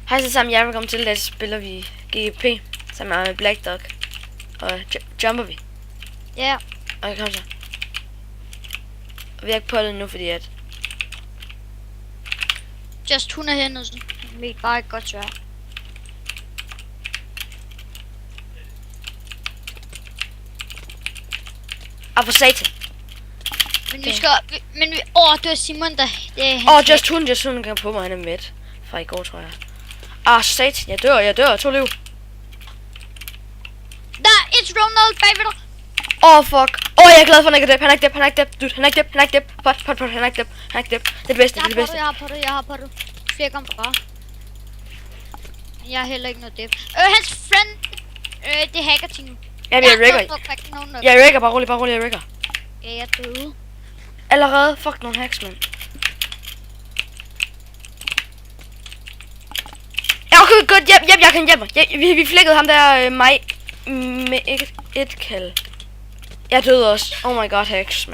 Hej så sammen, jeg er velkommen til, at spiller vi GGP sammen med Black Dog. Og jumper vi. Ja. Okay, kom så. Og vi har ikke prøvet det nu, fordi at... Just hun er henne, så vi bare ikke godt svær. Ah, for satan. Men vi skal... Men vi... det var Simon, der... Just hun kan på mig, han er med. Fra i går, tror jeg. Ah, satan, jeg dør, 2 liv. Der er et Ronald bagved dig. Fuck. Jeg er glad for, han er ikke dep, dude, han er ikke dep. Pot, han er ikke dep. Det er det bedste, Jeg har på det. Flere kommer bare. Jeg har heller ikke noget dep. Hans friend... det er hacker team. Jamen, jeg rigger. Jeg rigger, bare rolig, jeg rigger. Ja, jeg døde. Allerede, fuck nogle hacks, mand. Ja, okay, godt, jeg kan hjælpe mig. Vi flækkede ham der, mig, med et kald. Jeg døde også. Oh my god, hacks, man.